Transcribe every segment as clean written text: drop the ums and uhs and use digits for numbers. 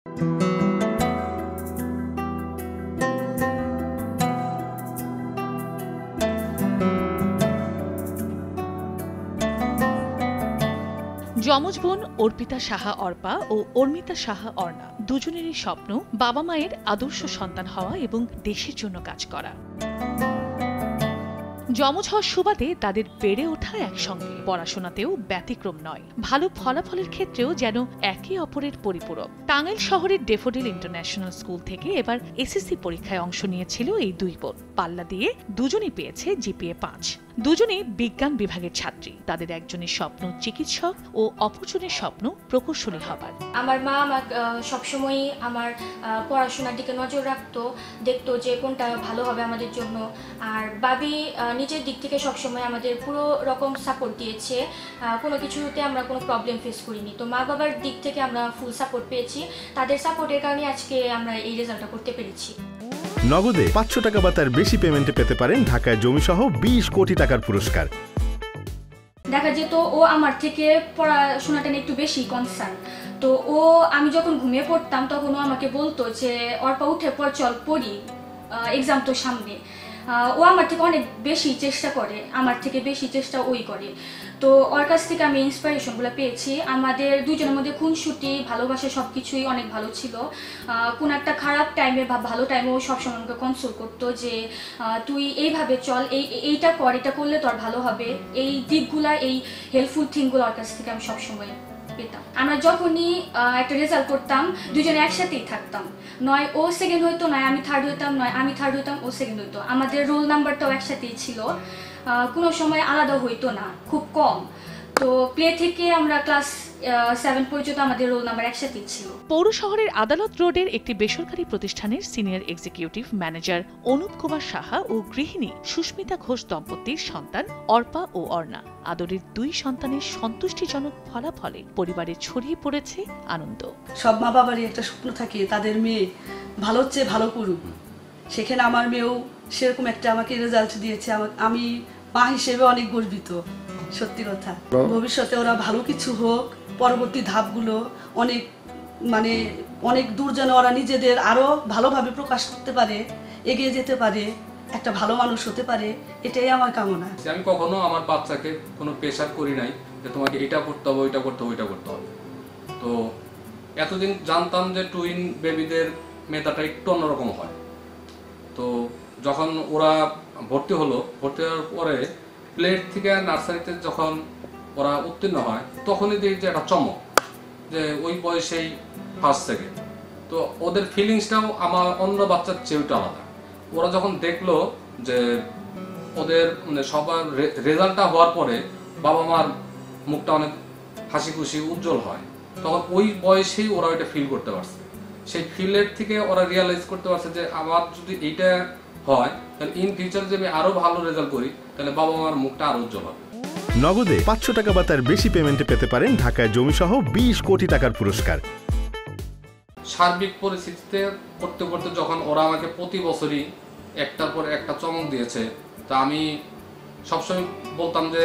যমজ বোন অর্পিতা সাহা অর্পা ও অর্মিতা সাহা অর্ণা দুজনেরই স্বপ্ন বাবা মায়ের আদর্শ সন্তান হওয়া এবং দেশের জন্য কাজ করা। যমজ হওয়ার সুবাদে তাদের বেড়ে ওঠা একসঙ্গে, পড়াশোনাতেও ব্যতিক্রম নয়, ভালো ফলাফলের ক্ষেত্রেও যেন একে অপরের পরিপূরক। টাঙ্গাইল শহরের ডেফোডিল ইন্টারন্যাশনাল স্কুল থেকে এবার এসএসসি পরীক্ষায় অংশ নিয়েছিল এই দুই বোন। পাল্লা দিয়ে দুজনই পেয়েছে জিপিএ ৫। দুজনেই বিজ্ঞান বিভাগের ছাত্রী। তাদের একজনের স্বপ্ন চিকিৎসক ও অপরজনের স্বপ্ন প্রকৌশলী হবার। আমার মা আমাকে সবসময় আমার পড়াশোনার দিকে নজর রাখতো, দেখতো যে কোনটা ভালো হবে আমাদের জন্য। আর বাবি নিজের দিক থেকে সবসময় আমাদের পুরো রকম সাপোর্ট দিয়েছে, কোনো কিছুতে আমরা কোনো প্রবলেম ফেস করিনি। তো মা বাবার দিক থেকে আমরা ফুল সাপোর্ট পেয়েছি, তাদের সাপোর্টের কারণে আজকে আমরা এই রেজাল্টটা করতে পেরেছি। নগদে ৫০০ টাকা বা তার বেশি পেমেন্টে পেতে পারেন ঢাকায় জমিসহ ২০ কোটি টাকার পুরস্কার। দেখা যেত ও আমার থেকে পড়াশোনাটা নিয়ে একটু বেশি কনসার্ন। তো আমি যখন ঘুমিয়ে পড়তাম তখন ও আমাকে বলতো যে অর্পা উঠে পর চল পড়ি, এক্সাম তো সামনে। ও আমার থেকে অনেক বেশি চেষ্টা করে, আমার থেকে বেশি চেষ্টা ওই করে। তো ওর কাছ থেকে আমি ইন্সপিরেশনগুলো পেয়েছি। আমাদের দুজনের মধ্যে খুনসুটি, ভালোবাসা সব কিছুই অনেক ভালো ছিল। কোন একটা খারাপ টাইমে বা ভালো টাইমে ও সবসময় আমাকে কনসোল করতো যে তুই এইভাবে চল, এইটা কর, এটা করলে তোর ভালো হবে। এই দিকগুলা, এই হেল্পফুল থিংগুলো ওর কাছ থেকে আমি সবসময় পেতাম। আমরা যখনই একটা রেজাল্ট করতাম দুজনে একসাথেই থাকতাম, নয় ও সেকেন্ড হইতো, নয় আমি থার্ড হইতাম, নয় আমি থার্ড হইতাম ও সেকেন্ড হইতো। আমাদের রোল নাম্বারটাও একসাথেই ছিল, কোনো সময় আলাদা হইতো না, খুব কম। তো প্লে থেকে আমরা ক্লাস 7 পর্যন্ত আমাদের রোল নাম্বার একসাথেই ছিল। পৌর শহরের আদালত রোডের একটি বেসরকারি প্রতিষ্ঠানের senior executive manager Anup Kumar Saha ও গৃহিণী সুস্মিতা ঘোষ দম্পতির সন্তান অর্পা ও অর্ণা। আদরের দুই সন্তানের সন্তুষ্টিজনক ফলাফলে পরিবারে ছড়িয়ে পড়েছে আনন্দ। সব মা বাবারই একটা স্বপ্ন থাকে তাদের মেয়ে ভালো চেয়ে ভালো করুক। সেখানে আমার মেয়েও সেরকম একটা আমাকে রেজাল্ট দিয়েছে। আমি মা হিসেবে অনেক গর্বিত, সত্যি কথা। ভবিষ্যতে ওরা ভালো কিছু হোক, পরবর্তী ধাপগুলো অনেক দূর যেন ওরা নিজেদের আরো ভালোভাবে প্রকাশ করতে পারে, এগিয়ে যেতে পারে, একটা ভালো মানুষ হতে পারে, এটাই আমার কামনা। আমি কখনো আমার বাচ্চাকে কোনো প্রেশার করি নাই যে তোমাকে এটা করতে হবে, ওইটা করতে হবে, ওইটা করতে হবে। তো এতদিন জানতাম যে টুইন বেবিদের মেধাটা একটু অন্যরকম হয়। তো যখন ওরা ভর্তি হওয়ার পরে প্লেট থেকে নার্সারিতে যখন ওরা উত্তীর্ণ হয় তখনই দেখি যে একটা চমক, যে ওই বয়সেই ফার্স্ট সেকেন্ড। তো ওদের ফিলিংসটাও আমার অন্য বাচ্চার চেয়েটা আলাদা। ওরা যখন দেখলো যে ওদের সবার রেজাল্টটা হওয়ার পরে বাবা মার মুখটা অনেক হাসি খুশি উজ্জ্বল হয়, তখন ওই বয়সেই ওরা ওইটা ফিল করতে পারছে। সেই ফিলের থেকে ওরা রিয়ালাইজ করতে পারছে যে আমার যদি এইটা হয় তাহলে ইন ফিউচার যদি আমি আরো ভালো রেজাল্ট করি তাহলে বাবা মার মুখটা আরো উজ্জ্বল হবে। নগদে ৫০০ টাকা বা তার বেশি পেমেন্টে পেতে পারেন ঢাকায় জমিসহ ২০ কোটি টাকার পুরস্কার। সার্বিক পরিস্থিতিতে করতে করতে যখন ওরা আমাকে প্রতি বছরই একটার পর একটা চমক দিয়েছে, তা আমি সবসময় বলতাম যে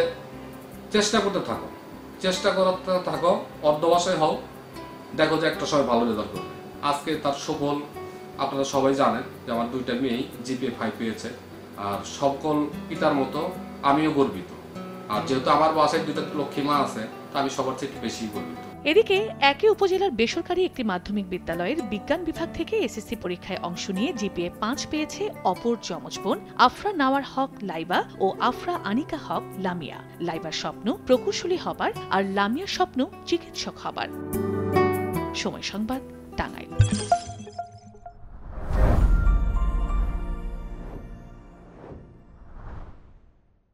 চেষ্টা করতে থাকো, চেষ্টা করতে থাকো, অর্ধবাসায় হও, দেখো যে একটা সময় ভালো রেজাল্ট করবে। আজকে তার সুফল আপনারা সবাই জানেন যে আমার দুইটা মেয়েই জিপিএ 5 পেয়েছে। আর সকল পিতার মতো আমিও গর্বিত। আর যেহেতু আমার বাসায় দুইটা লক্ষ্মী মা আছে, তা আমি সবার থেকে বেশি গর্বিত। এদিকে একই উপজেলার বেসরকারি একটি মাধ্যমিক বিদ্যালয়ের বিজ্ঞান বিভাগ থেকে এসএসসি পরীক্ষায় অংশ নিয়ে জিপিএ ৫ পেয়েছে অপর যমজ বোন আফরা নাওয়ার হক লাইবা ও আফরা আনিকা হক লামিয়া। লাইবার স্বপ্ন প্রকৌশলী হবার আর লামিয়ার স্বপ্ন চিকিৎসক হবার। সময় সংবাদ, টাঙ্গাইল।